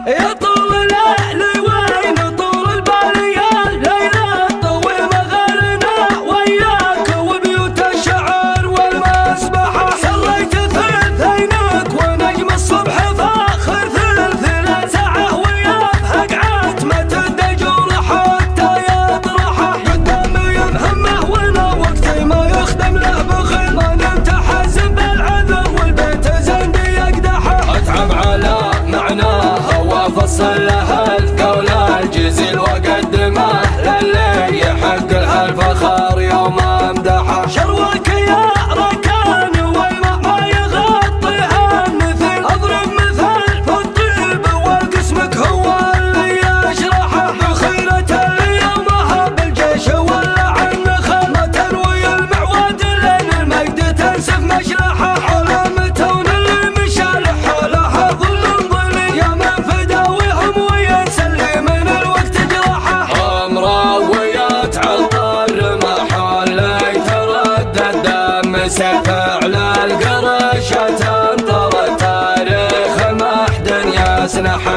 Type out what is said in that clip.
يا طول الليل وين طول البالية ليلة طوي مغارنا وياك وبيوت الشعر والمسبحة صليت ثلثينك ونجم الصبح فاخر ثلث ساعة ويفهق عتمة الدجول حتى يطرحه قدامي همه وانا وقتي ما يخدم له بخيل ما نمت حزن بالعذر والبيت زندي يقدحه اتعب على معناه وافصل له القول الجزيل واقدمه للي يحق له الفخر يوم امدحه شروك يا ركان والماء يغطيها المثل اضرب مثل في الطيب والقسمك هو اللي يشرحه بخيرة اللي يومها بالجيش ولا عن خل ما تروي المعواد لين المجد تنسف مشلحه حول متون اللي مشى لحولها ظل ظلي يا من فداويهم وينسلي من الوقت جراحه امراويات عطر محول يتردد دم سيف على القرش تنطر تاريخ محد يسنح